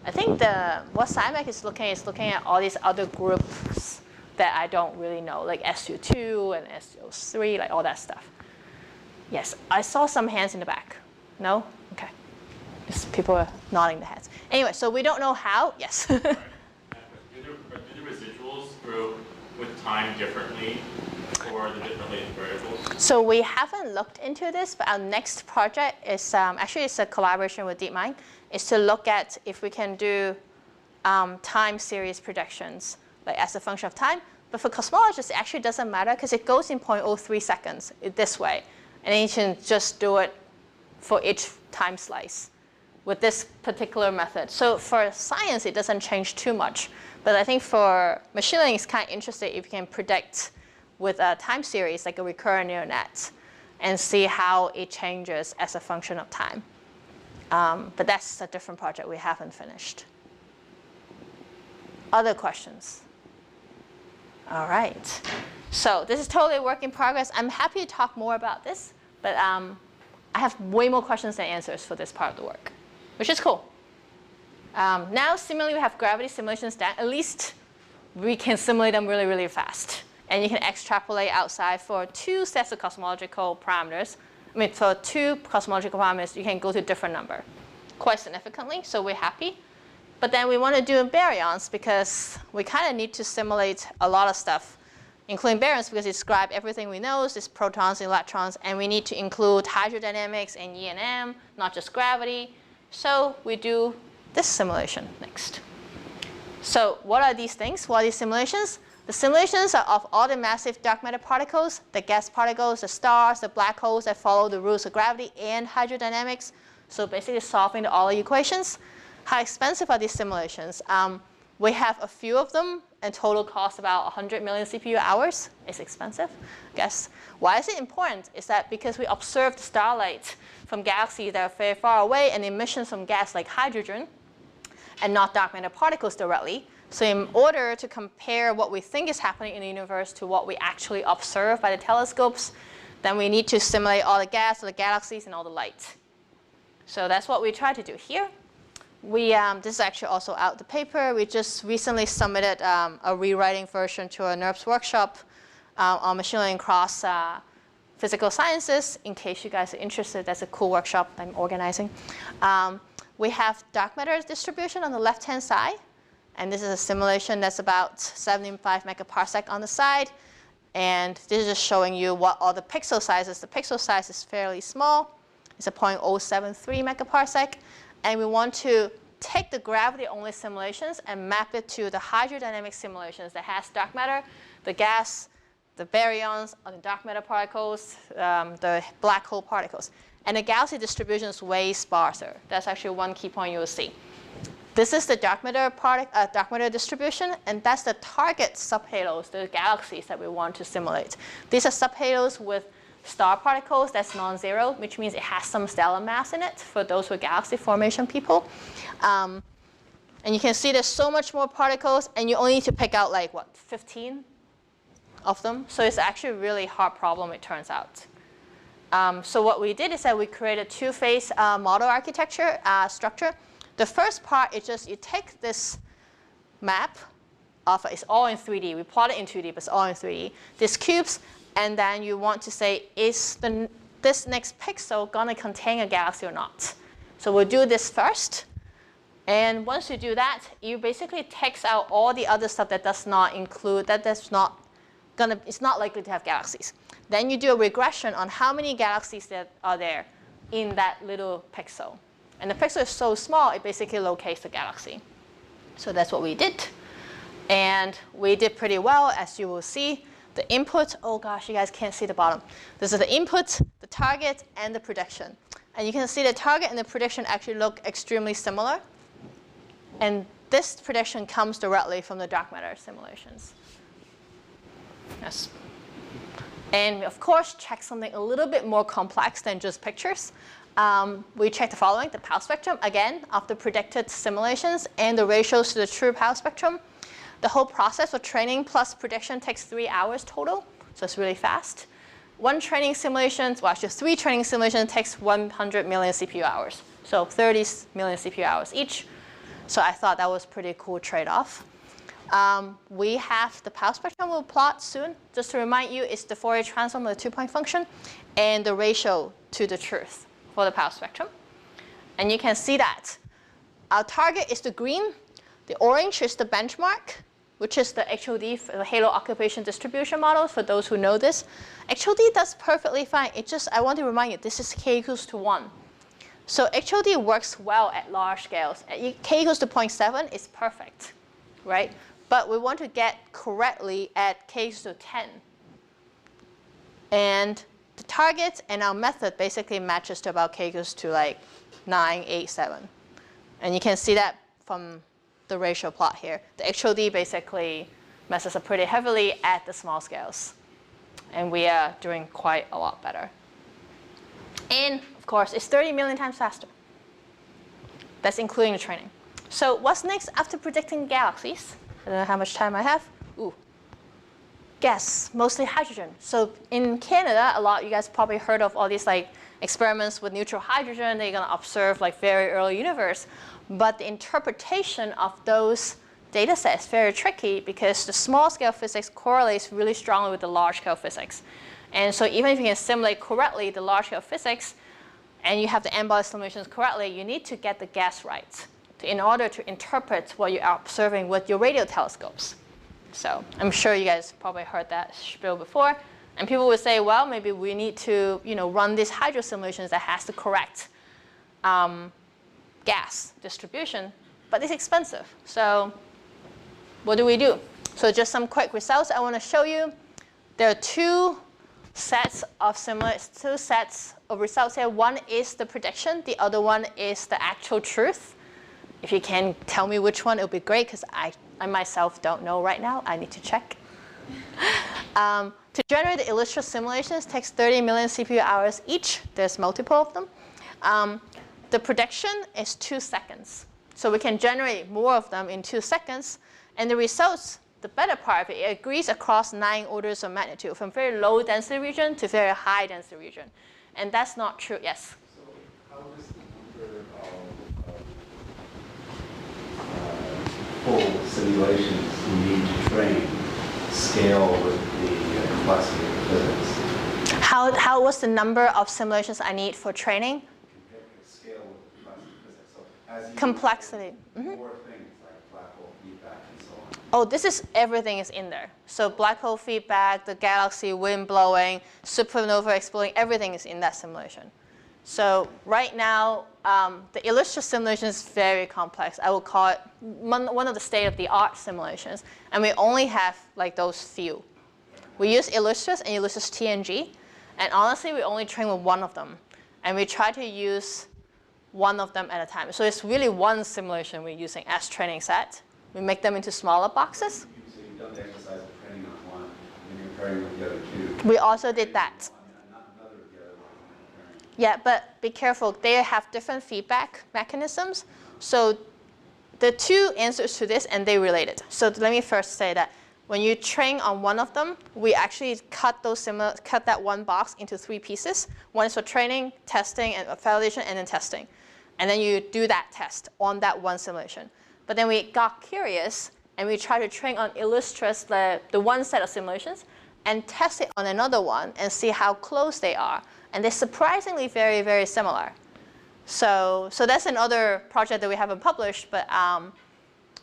[SPEAKER 2] I think what SciMac is looking at all these other groups that I don't really know, like SU2 and SU3, like all that stuff. Yes, I saw some hands in the back. No? Okay. Just people are nodding their heads. Anyway, so we don't know how. Yes.
[SPEAKER 5] Do the residuals grow with time differently for the different latent variables?
[SPEAKER 2] So we haven't looked into this, but our next project is actually it's a collaboration with DeepMind, is to look at if we can do time series predictions, like as a function of time. But for cosmologists, it actually doesn't matter because it goes in 0.03 seconds this way. And then you can just do it for each time slice with this particular method. So for science, it doesn't change too much. But I think for machine learning, it's kind of interesting if you can predict with a time series, like a recurrent neural net, and see how it changes as a function of time. But that's a different project we haven't finished. Other questions? All right. So this is totally a work in progress. I'm happy to talk more about this, but I have way more questions than answers for this part of the work, which is cool. Now, similarly, we have gravity simulations that at least we can simulate them really, really fast. And you can extrapolate outside for two sets of cosmological parameters. I mean, for two cosmological parameters, you can go to a different number quite significantly, so we're happy. But then we want to do baryons because we kind of need to simulate a lot of stuff, including baryons because it describes everything we know, it's protons and electrons, and we need to include hydrodynamics and E&M, not just gravity. So we do this simulation next. So what are these things? What are these simulations? The simulations are of all the massive dark matter particles, the gas particles, the stars, the black holes that follow the rules of gravity and hydrodynamics. So basically solving the Euler equations. How expensive are these simulations? We have a few of them, and total cost about 100 million CPU hours. It's expensive, I guess. Why is it important? Is that because we observe the starlight from galaxies that are very far away and emissions from gas like hydrogen, and not dark matter particles directly. So in order to compare what we think is happening in the universe to what we actually observe by the telescopes, then we need to simulate all the gas, all the galaxies, and all the light. So that's what we try to do here. This is actually also out the paper. We just recently submitted a rewriting version to a NERPS workshop on machine learning across physical sciences. In case you guys are interested, that's a cool workshop I'm organizing. We have dark matter distribution on the left-hand side. And this is a simulation that's about 75 megaparsec on the side. And this is just showing you what all the pixel sizes. The pixel size is fairly small. It's a 0.073 megaparsec. And we want to take the gravity-only simulations and map it to the hydrodynamic simulations that has dark matter, the gas, the baryons, the dark matter particles, the black hole particles. And the galaxy distribution is way sparser. That's actually one key point you'll see. This is the dark matter distribution, and that's the target subhalos, the galaxies that we want to simulate. These are subhalos with star particles that's non-zero, which means it has some stellar mass in it for those who are galaxy formation people. And you can see there's so much more particles, and you only need to pick out like, what, 15 of them? So it's actually a really hard problem, it turns out. So what we did is that we created a two-phase model architecture structure. The first part is just you take this map of it's all in 3D. We plot it in 2D, but it's all in 3D. These cubes, and then you want to say, is this next pixel going to contain a galaxy or not? So we'll do this first. And once you do that, you basically text out all the other stuff that does not include, it's not likely to have galaxies. Then you do a regression on how many galaxies that are there in that little pixel. And the pixel is so small, it basically locates the galaxy. So that's what we did. And we did pretty well, as you will see. The input, oh gosh, you guys can't see the bottom. This is the input, the target, and the prediction. And you can see the target and the prediction actually look extremely similar. And this prediction comes directly from the dark matter simulations. Yes. And of course, check something a little bit more complex than just pictures. We check the following: the power spectrum, again, of the predicted simulations and the ratios to the true power spectrum. The whole process for training plus prediction takes 3 hours total, so it's really fast. One training simulation, well, actually 3 training simulations takes 100 million CPU hours, so 30 million CPU hours each. So I thought that was pretty cool trade-off. We have the power spectrum we'll plot soon. Just to remind you, it's the Fourier transform of the 2-point function and the ratio to the truth for the power spectrum. And you can see that our target is the green. The orange is the benchmark, which is the HOD, the halo occupation distribution model, for those who know this. HOD does perfectly fine. It just, I want to remind you, this is k equals to 1. So HOD works well at large scales. At k equals to 0.7 is perfect, right? But we want to get correctly at k equals to 10. And the target and our method basically matches to about k equals to like 9, 8, 7. And you can see that from the ratio plot here. The HOD basically messes up pretty heavily at the small scales. And we are doing quite a lot better. And of course, it's 30 million times faster. That's including the training. So what's next after predicting galaxies? I don't know how much time I have. Ooh. Gas, mostly hydrogen. So in Canada, a lot of you guys probably heard of all these like experiments with neutral hydrogen. They're going to observe like very early universe. But the interpretation of those data sets is very tricky because the small scale physics correlates really strongly with the large scale physics. And so even if you can simulate correctly the large scale physics and you have the n-body simulations correctly, you need to get the gas right in order to interpret what you are observing with your radio telescopes. So I'm sure you guys probably heard that spiel before. And people would say, well, maybe we need to run these hydro simulations that has the correct gas distribution, but it's expensive. So what do we do? So just some quick results I want to show you. There are two sets of results here. One is the prediction. The other one is the actual truth. If you can tell me which one, it would be great, because I myself don't know right now. I need to check. To generate the illustrative simulations takes 30 million CPU hours each. There's multiple of them. The prediction is 2 seconds. So we can generate more of them in 2 seconds. And the results, the better part of it, it agrees across 9 orders of magnitude, from very low density region to very high density region. And that's not true. Yes?
[SPEAKER 8] So how does the number of full simulations you need to train scale with the complexity of physics?
[SPEAKER 2] What's the number of simulations I need for training?
[SPEAKER 8] Scale with the complexity of physics. So as you
[SPEAKER 2] Complexity.
[SPEAKER 8] more things like black hole feedback and so on.
[SPEAKER 2] Oh, this is everything is in there. So black hole feedback, the galaxy, wind blowing, supernova exploding, everything is in that simulation. So right now, the illustrative simulation is very complex. I would call it one of the state-of-the-art simulations. And we only have like those few. We use Illustris and Illustris TNG. And honestly, we only train with one of them. And we try to use one of them at a time. So it's really one simulation we're using as training set. We make them into smaller boxes.
[SPEAKER 8] So you don't exercise of training on one, and you're pairing with the other two.
[SPEAKER 2] We also did that. Yeah, but be careful. They have different feedback mechanisms. So the two answers to this, and they related. So let me first say that when you train on one of them, we actually cut that one box into 3 pieces. One is for training, testing, and validation, and then testing. And then you do that test on that one simulation. But then we got curious, and we tried to train on Illustris, the one set of simulations, and test it on another one and see how close they are. And they're surprisingly very, very similar. So that's another project that we haven't published, but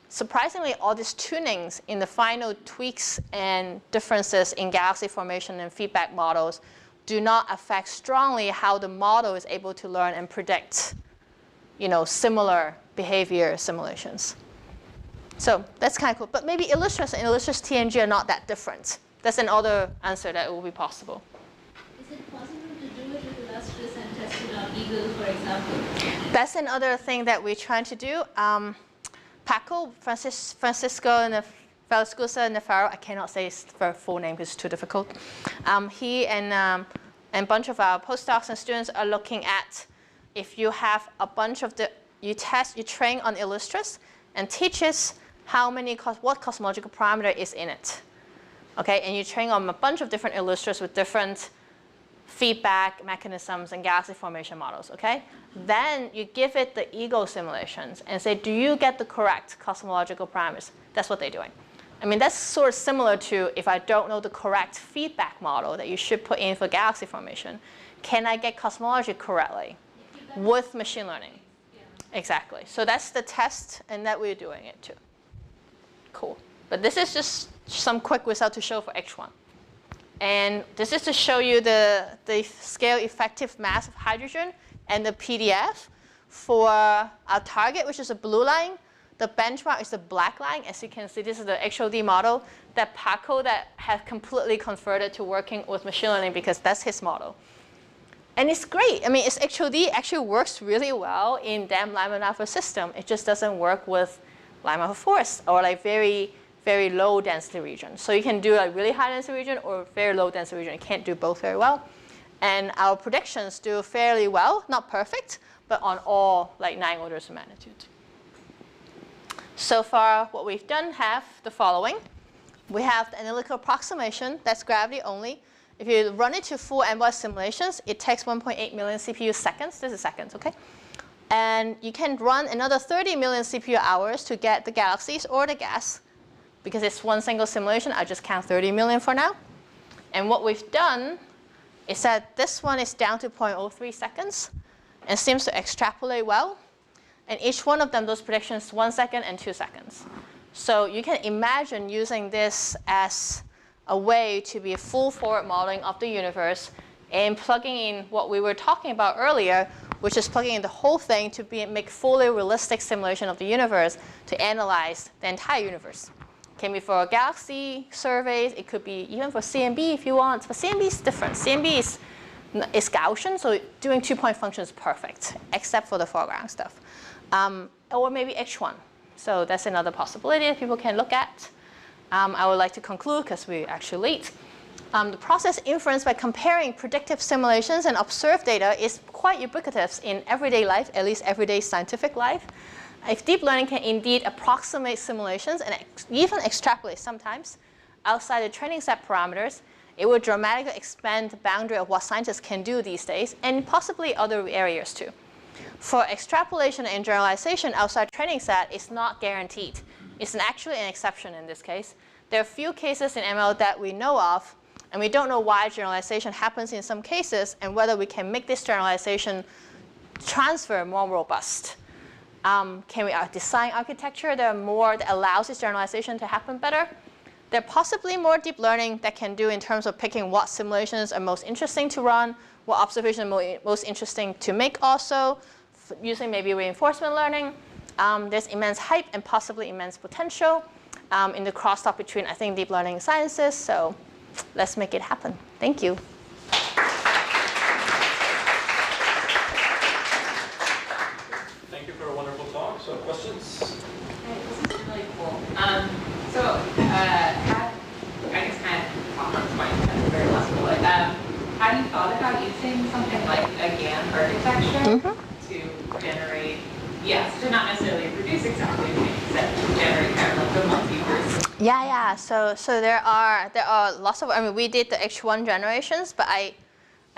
[SPEAKER 2] surprisingly, all these tunings in the final tweaks and differences in galaxy formation and feedback models do not affect strongly how the model is able to learn and predict, similar behavior simulations. So that's kind of cool. But maybe Illustris and Illustris TNG are not that different. That's another answer that will be possible.
[SPEAKER 4] Is it possible to do it with Illustris and test it on Eagle, for example?
[SPEAKER 2] That's another thing that we're trying to do. Paco, Francisco, and a Valscusa Nefaro, I cannot say his full name because it's too difficult. He and a bunch of our postdocs and students are looking at if you have a bunch of you train on Illustris and teaches what cosmological parameter is in it. Okay, and you train on a bunch of different Illustris with different feedback mechanisms and galaxy formation models, okay? Then you give it the ego simulations and say, do you get the correct cosmological parameters? That's what they're doing. I mean, that's sort of similar to if I don't know the correct feedback model that you should put in for galaxy formation, can I get cosmology correctly with machine learning? Exactly. So that's the test, and that we're doing it too. Cool. But this is just some quick result to show for H1. And this is to show you the scale effective mass of hydrogen and the PDF for our target, which is a blue line. The benchmark is the black line. As you can see, this is the HOD model that Paco that has completely converted to working with machine learning because that's his model. And it's great. I mean, its HOD actually works really well in damn Lyman alpha system. It just doesn't work with Lyman alpha force or like very, very low density region. So you can do a really high density region or very low density region. You can't do both very well. And our predictions do fairly well, not perfect, but on all like 9 orders of magnitude. So far, what we've done have the following. We have the analytical approximation, that's gravity only. If you run it to full MBOS simulations, it takes 1.8 million CPU seconds. This is seconds, okay? And you can run another 30 million CPU hours to get the galaxies or the gas. Because it's one single simulation, I'll just count 30 million for now. And what we've done is that this one is down to 0.03 seconds and seems to extrapolate well. And each one of them, those predictions, 1 second and 2 seconds. So you can imagine using this as a way to be a full forward modeling of the universe and plugging in what we were talking about earlier, which is plugging in the whole thing to make fully realistic simulation of the universe to analyze the entire universe. It can be for galaxy surveys. It could be even for CMB if you want. But CMB is different. CMB is Gaussian, so doing 2-point function is perfect, except for the foreground stuff. Or maybe H1. So that's another possibility that people can look at. I would like to conclude because we're actually late. The process inference by comparing predictive simulations and observed data is quite ubiquitous in everyday life, at least everyday scientific life. If deep learning can indeed approximate simulations and even extrapolate sometimes outside the training set parameters, it would dramatically expand the boundary of what scientists can do these days and possibly other areas too. For extrapolation and generalization outside training set is not guaranteed. It's actually an exception in this case. There are few cases in ML that we know of, and we don't know why generalization happens in some cases and whether we can make this generalization transfer more robust. Can we design architecture that allows this generalization to happen better? There are possibly more deep learning that can do in terms of picking what simulations are most interesting to run, what observations are most interesting to make also, using maybe reinforcement learning. There's immense hype and possibly immense potential in the crosstalk between, I think, deep learning and sciences. So let's make it happen. Thank you.
[SPEAKER 1] Thank you for a wonderful talk. So questions?
[SPEAKER 9] This is really cool. I guess kind of talk on this point, kind of very less cool. Have you thought about using something like a GAN architecture to generate, to not necessarily reproduce exactly what you said, to generate kind of like the multiverse?
[SPEAKER 2] Yeah. So there are lots of. I mean, we did the H1 generations, but I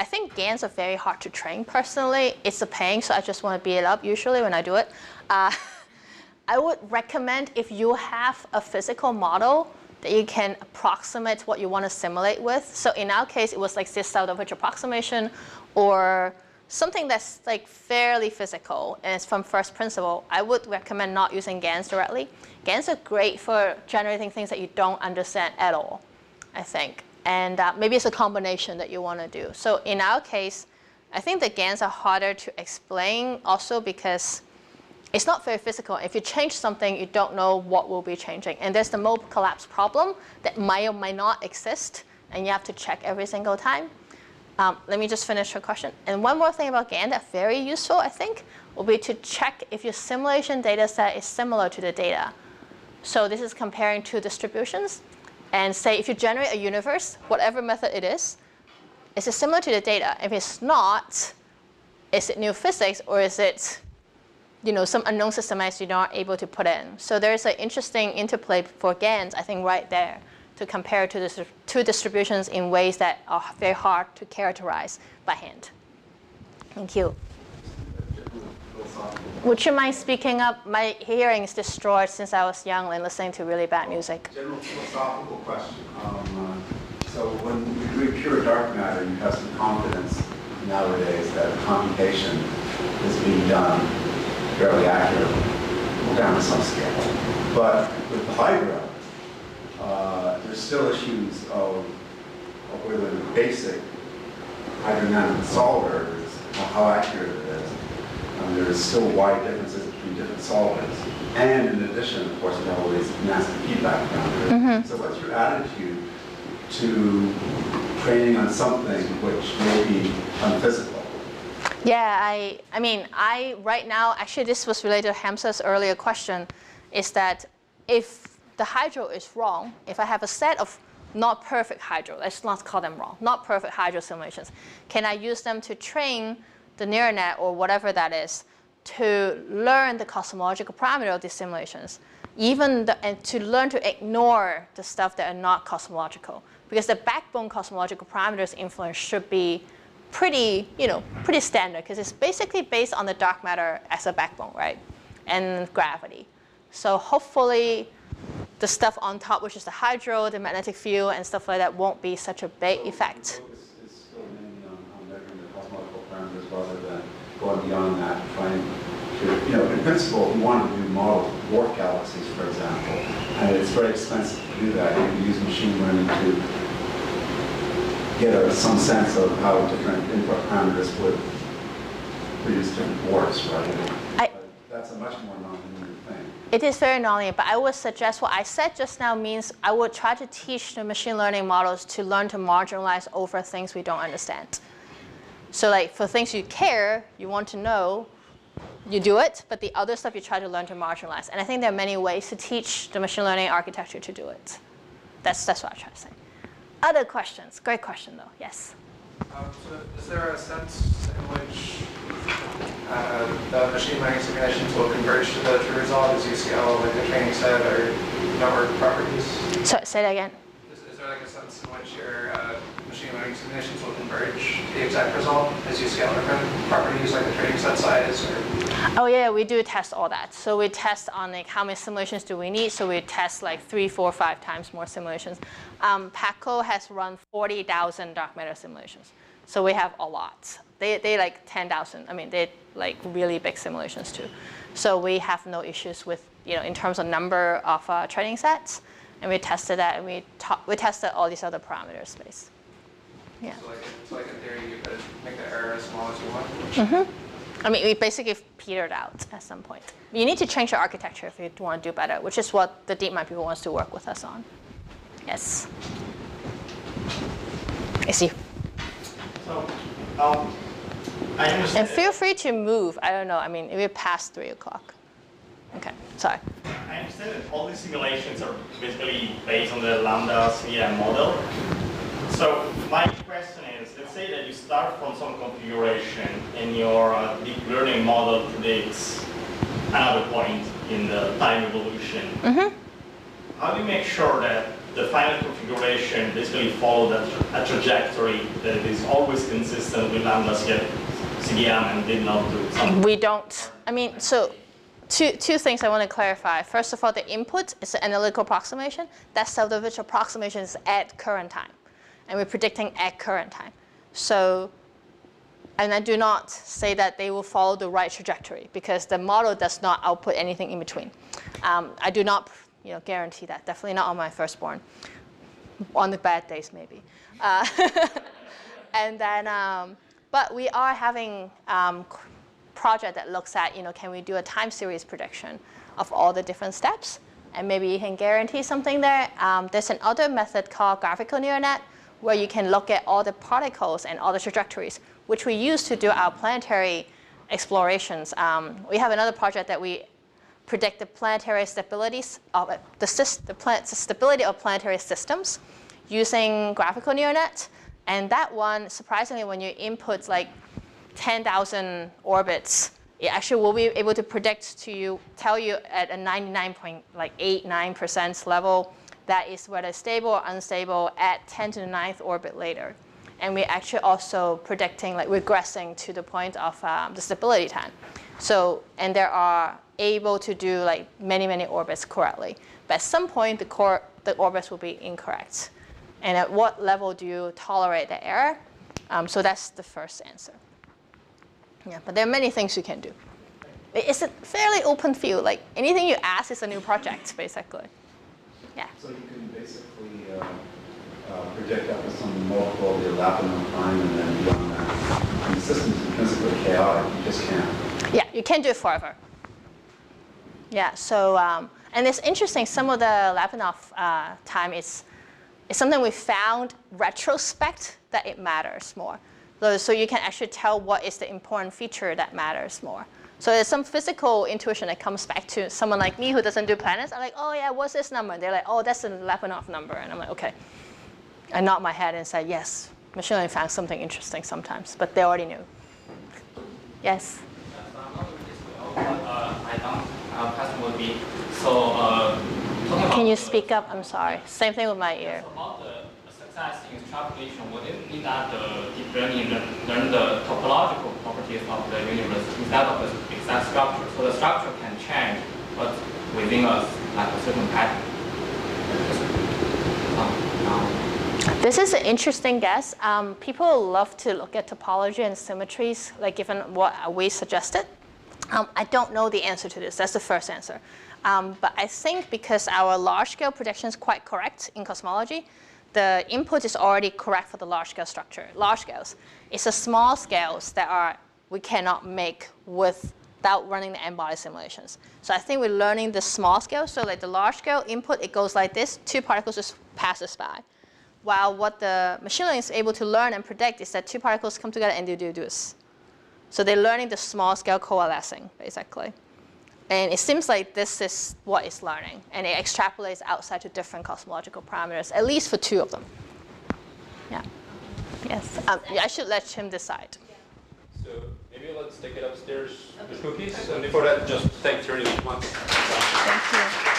[SPEAKER 2] think GANs are very hard to train personally. It's a pain, so I just want to beat it up usually when I do it. I would recommend if you have a physical model that you can approximate what you want to simulate with. So in our case, it was like this style of which approximation or something that's like fairly physical and it's from first principle. I would recommend not using GANs directly. GANs are great for generating things that you don't understand at all, I think. And maybe it's a combination that you want to do. So in our case, I think the GANs are harder to explain also because it's not very physical. If you change something, you don't know what will be changing. And there's the mode collapse problem that might or might not exist, and you have to check every single time. Let me just finish her question. And one more thing about GAN that's very useful, I think, will be to check if your simulation data set is similar to the data. So this is comparing two distributions. And say if you generate a universe, whatever method it is it similar to the data? If it's not, is it new physics or is it some unknown systematics you're not able to put in? So there's an interesting interplay for GANs, I think, right there to compare to the two distributions in ways that are very hard to characterize by hand. Thank you. Would you mind speaking up? My hearing is destroyed since I was young and listening to really bad music.
[SPEAKER 8] General philosophical question. So when you do pure dark matter, you have some confidence nowadays that computation is being done fairly accurately, down to some scale. But with the Hydra, there's still issues of whether the basic hydrodynamic solver is how accurate it is. There's still wide differences between different solvers. And in addition, of course, you have all these massive feedback parameters. So what's your attitude to training on something which may be unphysical?
[SPEAKER 2] Yeah, I mean, right now, actually this was related to Hamza's earlier question, is that if the hydro is wrong, if I have a set of not perfect hydro, let's not call them wrong, not perfect hydro simulations, can I use them to train the neural net or whatever that is to learn the cosmological parameter of these simulations, and to learn to ignore the stuff that are not cosmological? Because the backbone cosmological parameters influence should be pretty standard, because it's basically based on the dark matter as a backbone, right? And gravity. So hopefully the stuff on top, which is the hydro, the magnetic field, and stuff like that, won't be such a big effect.
[SPEAKER 8] So the focus is still mainly on measuring the cosmological parameters rather than going beyond that and trying to, in principle, if you wanted to do model dwarf galaxies, for example, and it's very expensive to do that, you can use machine learning to get some sense of how different input parameters would produce different dwarfs, right? That's a much more nonlinear thing.
[SPEAKER 2] It is very nonlinear, but I would suggest what I said just now means I would try to teach the machine learning models to learn to marginalize over things we don't understand. So like for things you care, you want to know, you do it, but the other stuff you try to learn to marginalize. And I think there are many ways to teach the machine learning architecture to do it. That's what I try to say. Other questions? Great question though, yes.
[SPEAKER 10] So is there a sense in which the machine learning simulations will converge to the true result as you scale like the training set or network properties?
[SPEAKER 2] Sorry, say that again.
[SPEAKER 10] Is there like a sense in which your machine learning simulations will converge to the exact result as you scale different properties like the training set size?
[SPEAKER 2] Oh yeah, we do test all that. So we test on like how many simulations do we need. So we test like 3, 4, 5 times more simulations. PACO has run 40,000 dark matter simulations. So we have a lot. They like 10,000. I mean, they like really big simulations too. So we have no issues with, in terms of number of training sets. And we tested that, and we tested all these other parameters space. Yeah.
[SPEAKER 10] So like in theory, you could make the error as small as you want?
[SPEAKER 2] Mm-hmm. I mean, we basically petered out at some point. You need to change your architecture if you want to do better, which is what the DeepMind people wants to work with us on. Yes. I see.
[SPEAKER 7] So, I understand.
[SPEAKER 2] And feel free to move. I don't know. I mean, we're past 3 o'clock. Okay, sorry.
[SPEAKER 7] I understand that all these simulations are basically based on the lambda CM model. So my question is, let's say that you start from some configuration and your deep learning model predicts another point in the time evolution.
[SPEAKER 2] Mm-hmm.
[SPEAKER 7] How do you make sure that the final configuration basically follows a trajectory that is always consistent with lambda CM and did not do something?
[SPEAKER 2] We don't. I mean, so two things I want to clarify. First of all, the input is an analytical approximation. That self-which approximation is at current time. And we're predicting at current time. So, and I do not say that they will follow the right trajectory because the model does not output anything in between. I do not guarantee that. Definitely not on my firstborn. On the bad days, maybe. And then, but we are having project that looks at, can we do a time series prediction of all the different steps? And maybe you can guarantee something there. There's another method called graphical neural net, where you can look at all the particles and all the trajectories, which we use to do our planetary explorations. We have another project that we predict the planetary stabilities of the stability of planetary systems using graphical neural net. And that one, surprisingly, when you input like 10,000 orbits, it actually will be able to predict to you, tell you at a 99.89% level that is whether stable or unstable at 10 to the 9th orbit later. And we're actually also predicting, like regressing to the point of the stability time. So, and there are able to do like many, many orbits correctly. But at some point, the orbits will be incorrect. And at what level do you tolerate the error? So that's the first answer. Yeah, but there are many things you can do. It's a fairly open field. Like anything you ask is a new project, basically. Yeah.
[SPEAKER 8] So you can basically predict up to some multiple of the Lyapunov prime, and then beyond that, and the system's intrinsically chaotic. You just can't.
[SPEAKER 2] Yeah, you can't do it forever. Yeah. So and it's interesting. Some of the Lyapunov time is something we found retrospect that it matters more. So you can actually tell what is the important feature that matters more. So there's some physical intuition that comes back to someone like me who doesn't do planets. I'm like, oh yeah, what's this number? And they're like, oh, that's the Lyapunov number. And I'm like, okay. I nod my head and say, yes, machine learning found something interesting sometimes, but they already knew. Yes?
[SPEAKER 7] Question would be, so
[SPEAKER 2] can you speak up? I'm sorry. Same thing with my ear.
[SPEAKER 7] About the success in extrapolation, would it mean that the deep learning learn the topological properties of the universe instead of the exact structure? So the structure can change, but within a certain pattern.
[SPEAKER 2] This is an interesting guess. People love to look at topology and symmetries, like given what we suggested. I don't know the answer to this. That's the first answer. But I think because our large-scale prediction is quite correct in cosmology, the input is already correct for the large-scale structure. Large scales. It's the small scales that we cannot make without running the n-body simulations. So I think we're learning the small scale. So like the large-scale input, it goes like this. 2 particles just passes by. While what the machine learning is able to learn and predict is that 2 particles come together and they do this. So they're learning the small scale coalescing, basically. And it seems like this is what it's learning. And it extrapolates outside to different cosmological parameters, at least for 2 of them. Yeah. Yes. I should let him decide.
[SPEAKER 1] So maybe let's take it upstairs with cookies. And before that, just thank Shirley once.
[SPEAKER 2] Thank you.